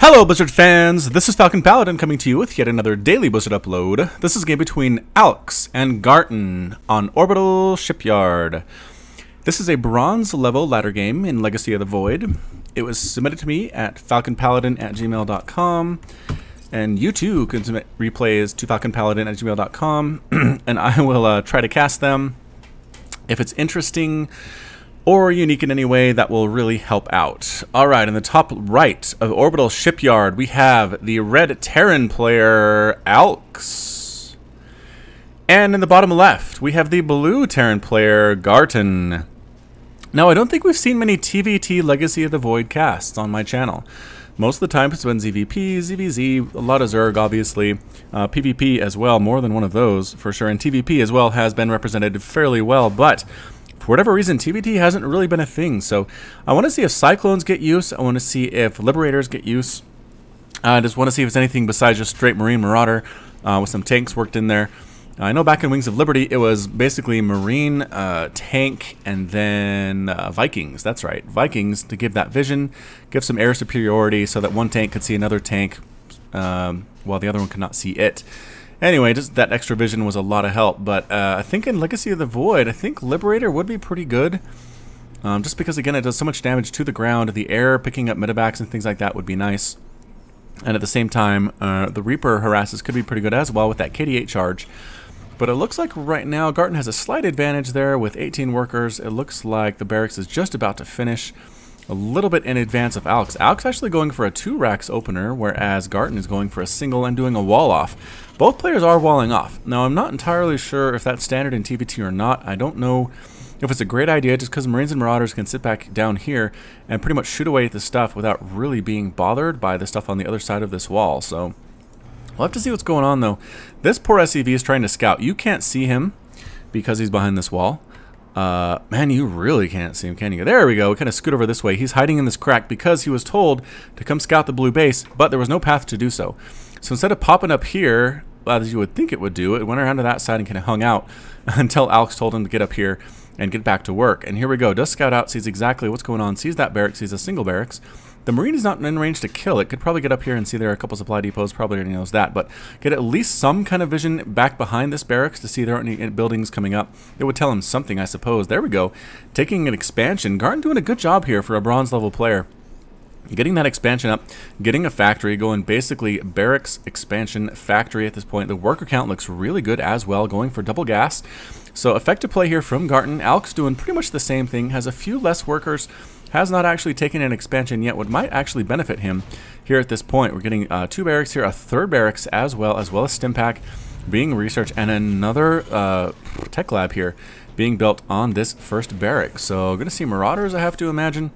Hello Blizzard fans, this is Falcon Paladin coming to you with yet another daily Blizzard upload. This is a game between Alex and Garten on Orbital Shipyard. This is a bronze level ladder game in Legacy of the Void. It was submitted to me at falconpaladin@gmail.com, and you too can submit replays to falconpaladin@gmail.com, and I will try to cast them. If it's interesting or unique in any way, that will really help out. Alright, in the top right of Orbital Shipyard, we have the red Terran player, Alex. And in the bottom left, we have the blue Terran player, Garten. Now, I don't think we've seen many TVT Legacy of the Void casts on my channel. Most of the time it's been ZVP, ZVZ, a lot of Zerg, obviously. PvP as well, more than one of those, for sure. And TVP as well has been represented fairly well, but for whatever reason, TVT hasn't really been a thing. So I want to see if Cyclones get use. I want to see if Liberators get use. I just want to see if it's anything besides just straight Marine Marauder with some tanks worked in there. I know back in Wings of Liberty, it was basically Marine, tank, and then Vikings. That's right, Vikings, to give that vision, give some air superiority so that one tank could see another tank while the other one could not see it. Anyway, just that extra vision was a lot of help, but I think in Legacy of the Void, I think Liberator would be pretty good. Just because, again, it does so much damage to the ground, the air picking up medevacs and things like that would be nice. And at the same time, the Reaper harasses could be pretty good as well with that KD8 charge. But it looks like right now, Garten has a slight advantage there with 18 workers. It looks like the barracks is just about to finish, a little bit in advance of Alex. Alex actually going for a 2 racks opener, whereas Garten is going for a single and doing a wall off. Both players are walling off. Now, I'm not entirely sure if that's standard in TVT or not. I don't know if it's a great idea, just because Marines and Marauders can sit back down here and pretty much shoot away at the stuff without really being bothered by the stuff on the other side of this wall. So we'll have to see what's going on, though. This poor SCV is trying to scout. You can't see him because he's behind this wall. Man, you really can't see him, can you? There we go. We kind of scoot over this way. He's hiding in this crack because he was told to come scout the blue base, but there was no path to do so. So instead of popping up here, as you would think it would do, it went around to that side and kind of hung out until Alex told him to get up here and get back to work. And here we go. Does scout out, sees exactly what's going on, sees that barracks, sees a single barracks. The Marine is not in range to kill it. Could probably get up here and see there are a couple supply depots. Probably already knows that, but get at least some kind of vision back behind this barracks to see there aren't any buildings coming up. It would tell him something, I suppose. There we go. Taking an expansion. Garten doing a good job here for a bronze level player. Getting that expansion up, getting a factory, going basically barracks, expansion, factory at this point. The worker count looks really good as well, going for double gas. So effective play here from Garten. Alex doing pretty much the same thing, has a few less workers, has not actually taken an expansion yet, what might actually benefit him here at this point. We're getting 2 barracks here, a 3rd barracks as well as Stimpak being researched, and another tech lab here being built on this first barrack. So going to see Marauders, I have to imagine.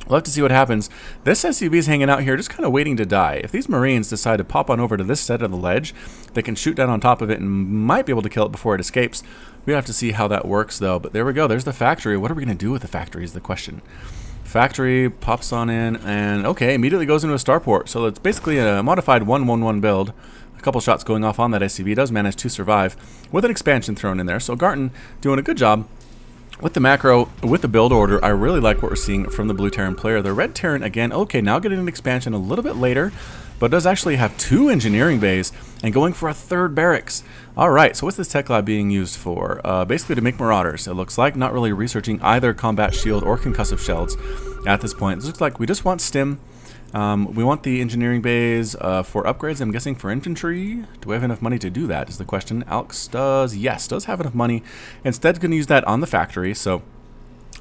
We'll have to see what happens. This SCV is hanging out here just kind of waiting to die. If these Marines decide to pop on over to this side of the ledge, they can shoot down on top of it and might be able to kill it before it escapes. We have to see how that works, though. But there we go. There's the factory. What are we going to do with the factory is the question. Factory pops on in and, okay, immediately goes into a starport. So it's basically a modified 1-1-1 build. A couple shots going off on that SCV. Does manage to survive with an expansion thrown in there. So Garten doing a good job. With the macro, with the build order, I really like what we're seeing from the blue Terran player. The red Terran, again, okay, now getting an expansion a little bit later, but does actually have 2 engineering bays and going for a 3rd barracks. Alright, so what's this tech lab being used for? Basically to make Marauders, it looks like. Not really researching either combat shield or concussive shells at this point. It looks like we just want stim. We want the engineering bays for upgrades, I'm guessing for infantry. Do we have enough money to do that is the question. Alex does, yes, does have enough money. Instead, going to use that on the factory. So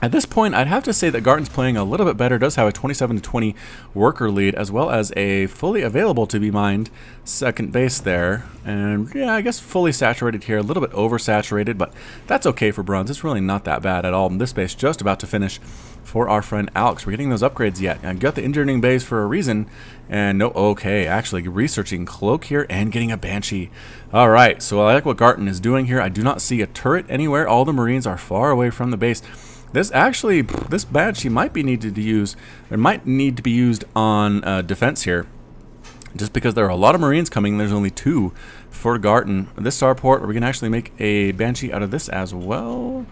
at this point, I'd have to say that Garten's playing a little bit better. Does have a 27-20 worker lead, as well as a fully available to be mined 2nd base there. And yeah, I guess fully saturated here, a little bit oversaturated, but that's okay for bronze. It's really not that bad at all. And this base just about to finish for our friend Alex. We're getting those upgrades yet. I got the engineering bays for a reason, and no, okay, actually researching cloak here and getting a banshee. All right, so I like what Garten is doing here. I do not see a turret anywhere. All the Marines are far away from the base. This banshee might be needed to use, or might need to be used on defense here, just because there are a lot of Marines coming. There's only 2 for Garten. This starport, are we can actually make a banshee out of this as well?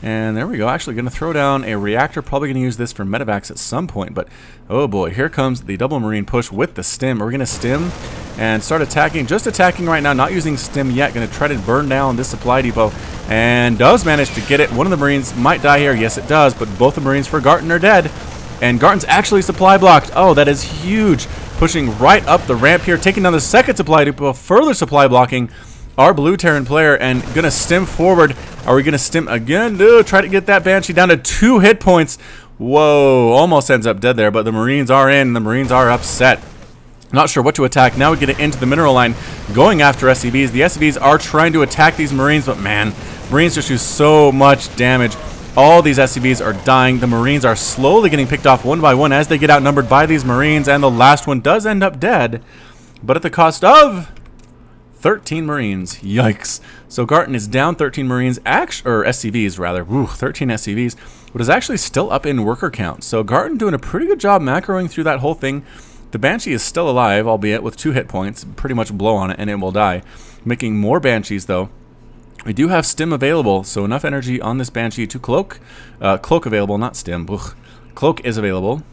And there we go. Actually going to throw down a reactor. Probably going to use this for medevacs at some point. But, oh boy, here comes the double marine push with the stim. We're going to stim and start attacking. Just attacking right now. Not using stim yet. Going to try to burn down this supply depot. And does manage to get it. One of the marines might die here. Yes, it does. But both the marines for Garten are dead. And Garten's actually supply blocked. Oh, that is huge. Pushing right up the ramp here. Taking down the second supply depot. Further supply blocking our blue Terran player, and gonna stim forward. Are we gonna stim again? No, try to get that Banshee down to 2 hit points. Whoa, almost ends up dead there, but the Marines are in. The Marines are upset. Not sure what to attack. Now we get into the mineral line, going after SCVs. The SCVs are trying to attack these Marines, but man, Marines just do so much damage. All these SCVs are dying. The Marines are slowly getting picked off one by one as they get outnumbered by these Marines, and the last one does end up dead, but at the cost of 13 Marines. Yikes. So Garten is down 13 Marines, or SCVs rather. Ooh, 13 SCVs, but is actually still up in worker count. So Garten doing a pretty good job macroing through that whole thing. The Banshee is still alive, albeit with 2 hit points. Pretty much blow on it and it will die. Making more Banshees though. We do have stim available, so enough energy on this Banshee to cloak. Cloak available, not stim. Ugh. Cloak is available.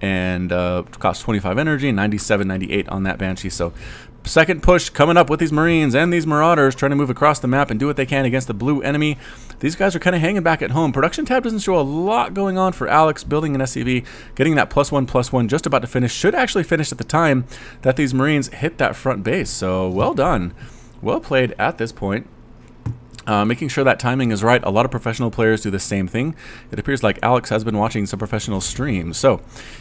And costs 25 energy, 97, 98 on that Banshee. So second push coming up with these Marines and these Marauders trying to move across the map and do what they can against the blue enemy. These guys are kind of hanging back at home. Production tab doesn't show a lot going on for Alex, building an SCV, getting that +1/+1, just about to finish. Should actually finish at the time that these Marines hit that front base. So well done. Well played at this point. Making sure that timing is right. A lot of professional players do the same thing. It appears like Alex has been watching some professional streams. So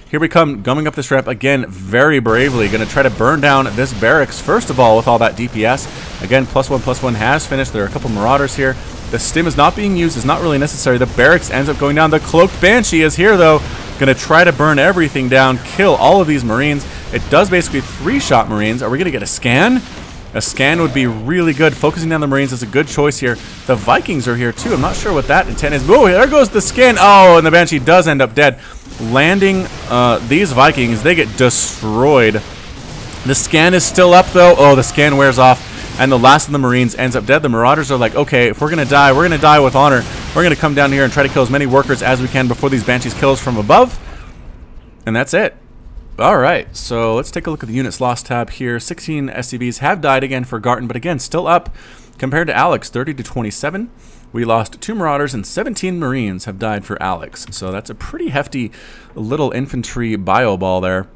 here we come, gumming up this ramp again very bravely. Going to try to burn down this barracks first of all with all that DPS. Again, +1/+1 has finished. There are a couple Marauders here. The stim is not being used. It's not really necessary. The barracks ends up going down. The cloaked Banshee is here though. Going to try to burn everything down, kill all of these Marines. It does basically 3-shot Marines. Are we going to get a scan? A scan would be really good. Focusing down the Marines is a good choice here. The Vikings are here too. I'm not sure what that intent is. Oh, there goes the scan. Oh, and the Banshee does end up dead. Landing these Vikings, they get destroyed. The scan is still up though. Oh, the scan wears off. And the last of the Marines ends up dead. The Marauders are like, okay, if we're going to die, we're going to die with honor. We're going to come down here and try to kill as many workers as we can before these Banshees kill us from above. And that's it. Alright, so let's take a look at the units lost tab here. 16 SCVs have died again for Garten, but again, still up compared to Alex, 30 to 27. We lost 2 Marauders and 17 Marines have died for Alex. So that's a pretty hefty little infantry bio ball there.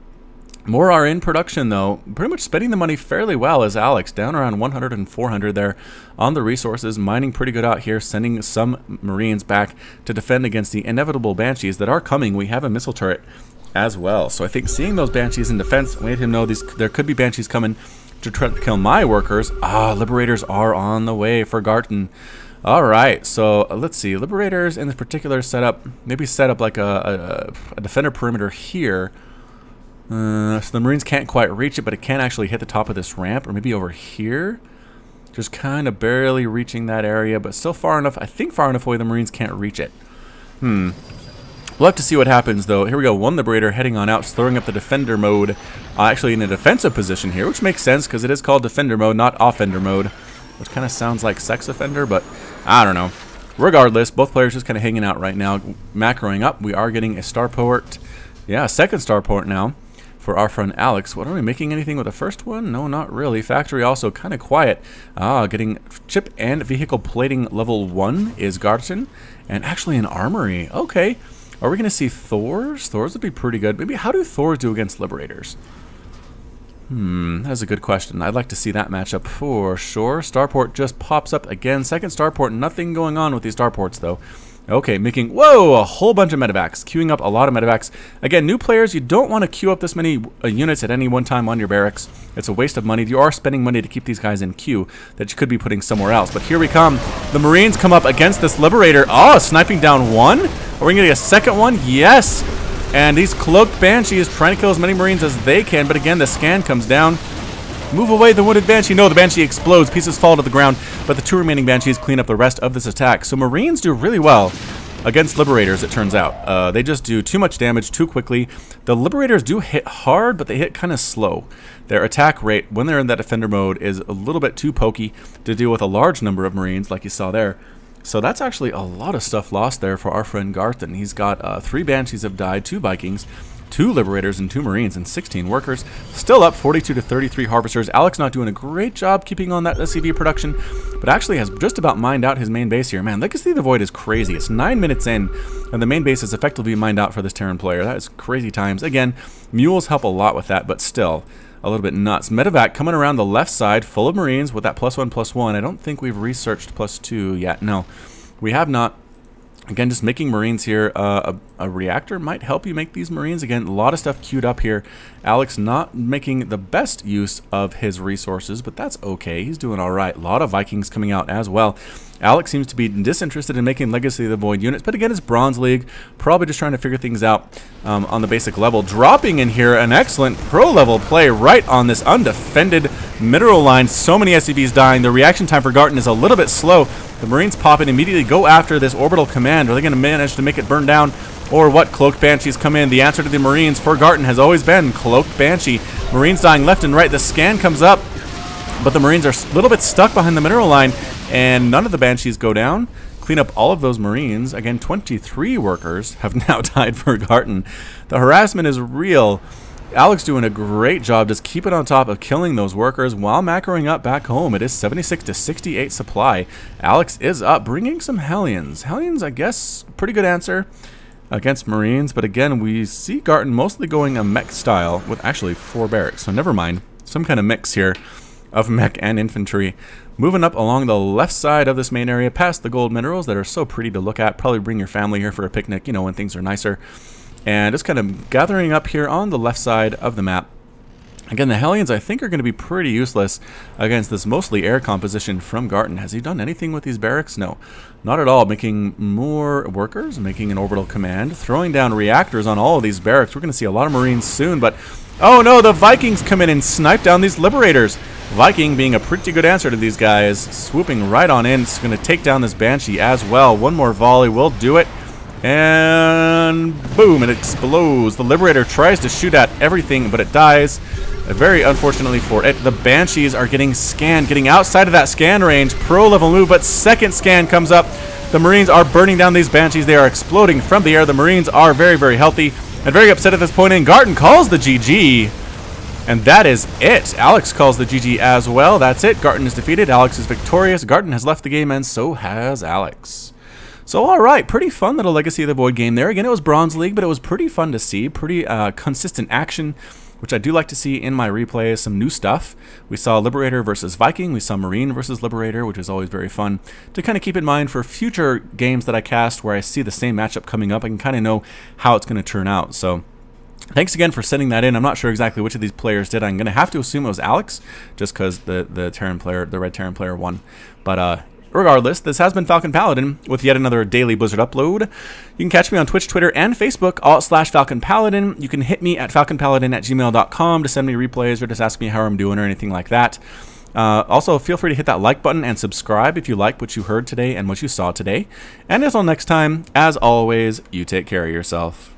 More are in production though, pretty much spending the money fairly well as Alex, down around 100 and 400 there on the resources, mining pretty good out here, sending some Marines back to defend against the inevitable Banshees that are coming. We have a missile turret as well. So I think seeing those Banshees in defense made him know there could be Banshees coming to try to kill my workers. Liberators are on the way for Garten. Alright, so let's see. Liberators in this particular setup, maybe set up like a defender perimeter here. So the Marines can't quite reach it, but it can actually hit the top of this ramp, or maybe over here. Just kind of barely reaching that area, but still far enough, I think far enough away the Marines can't reach it. We'll have to see what happens, though. Here we go. One Liberator heading on out, throwing up the Defender mode. Actually in a defensive position here, which makes sense because it is called Defender mode, not Offender mode. Which kind of sounds like Sex Offender, but I don't know. Regardless, both players just kind of hanging out right now. Macroing up. We are getting a starport. Yeah, a second starport now for our friend Alex. What are we making anything with the first one? No, not really. Factory also kind of quiet. Getting chip and vehicle plating level 1 is Garten. And actually an armory. Okay. Are we going to see Thors? Thors would be pretty good. Maybe how do Thors do against Liberators? That's a good question. I'd like to see that matchup for sure. Starport just pops up again. Second starport, nothing going on with these starports though. Okay, making, whoa, a whole bunch of medevacs. Queuing up a lot of medevacs. Again, new players, you don't want to queue up this many units at any one time on your barracks. It's a waste of money. You are spending money to keep these guys in queue that you could be putting somewhere else. But here we come. The Marines come up against this Liberator. Oh, sniping down one. Are we going to get a second one? Yes. And these cloaked Banshees trying to kill as many Marines as they can. But again, the scan comes down. Move away the wounded Banshee. No, the Banshee explodes. Pieces fall to the ground, but the 2 remaining Banshees clean up the rest of this attack. So Marines do really well against Liberators, it turns out. They just do too much damage too quickly. The Liberators do hit hard, but they hit kind of slow. Their attack rate, when they're in that Defender mode, is a little bit too pokey to deal with a large number of Marines, like you saw there. So that's actually a lot of stuff lost there for our friend Garten. He's got 3 Banshees have died, 2 Vikings, 2 Liberators, and 2 Marines, and 16 workers. Still up 42 to 33 Harvesters. Alex not doing a great job keeping on that SCV production, but actually has just about mined out his main base here. Man, Legacy of the Void is crazy. It's 9 minutes in, and the main base is effectively mined out for this Terran player. That is crazy times. Again, mules help a lot with that, but still a little bit nuts. Medevac coming around the left side, full of Marines with that +1/+1. I don't think we've researched +2 yet. No, we have not. Again, just making Marines here. A reactor might help you make these Marines. Again, a lot of stuff queued up here. Alex not making the best use of his resources, but that's okay. He's doing all right. A lot of Vikings coming out as well. Alex seems to be disinterested in making Legacy of the Void units, but again, it's Bronze League. Probably just trying to figure things out on the basic level. Dropping in here an excellent pro-level play right on this undefended mineral line. So many SCVs dying. The reaction time for Garten is a little bit slow. The Marines pop in, immediately go after this orbital command. Are they going to manage to make it burn down? Or what? Cloaked Banshees come in. The answer to the Marines for Garten has always been Cloaked Banshee. Marines dying left and right. The scan comes up, but the Marines are a little bit stuck behind the mineral line, and none of the Banshees go down. Clean up all of those Marines. Again, 23 workers have now died for Garten. The harassment is real. Alex doing a great job just keeping on top of killing those workers while macroing up back home. It is 76 to 68 supply. Alex is up, bringing some Hellions. Hellions, I guess, pretty good answer against Marines, but again, we see Garten mostly going a mech style with actually 4 barracks, so never mind. Some kind of mix here of mech and infantry. Moving up along the left side of this main area, past the gold minerals that are so pretty to look at. Probably bring your family here for a picnic, you know, when things are nicer. And just kind of gathering up here on the left side of the map. Again, the Hellions, I think, are going to be pretty useless against this mostly air composition from Garten. Has he done anything with these barracks? No, not at all. Making more workers, making an orbital command, throwing down reactors on all of these barracks. We're going to see a lot of Marines soon, but oh no, the Vikings come in and snipe down these Liberators. Viking being a pretty good answer to these guys, swooping right on in. It's going to take down this Banshee as well. One more volley will do it. And boom, it explodes. The Liberator tries to shoot at everything, but it dies. Very unfortunately for it, the Banshees are getting scanned, getting outside of that scan range. Pro-level move, but second scan comes up. The Marines are burning down these Banshees. They are exploding from the air. The Marines are very, very healthy and very upset at this point. And Garten calls the GG. And that is it. Alex calls the GG as well. That's it. Garten is defeated. Alex is victorious. Garten has left the game, and so has Alex. So, all right, pretty fun little Legacy of the Void game there. Again, it was Bronze League, but it was pretty fun to see. Pretty consistent action, which I do like to see in my replays. Some new stuff. We saw Liberator versus Viking. We saw Marine versus Liberator, which is always very fun to kind of keep in mind for future games that I cast where I see the same matchup coming up. I can kind of know how it's going to turn out. So, thanks again for sending that in. I'm not sure exactly which of these players did. I'm going to have to assume it was Alex, just because the Terran player, the red Terran player, won. But regardless, this has been Falcon Paladin with yet another daily Blizzard upload. You can catch me on Twitch, Twitter, and Facebook, all /Falcon Paladin. You can hit me at falconpaladin@gmail.com to send me replays or just ask me how I'm doing or anything like that. Also, feel free to hit that like button and subscribe if you like what you heard today and what you saw today. And until next time, as always, you take care of yourself.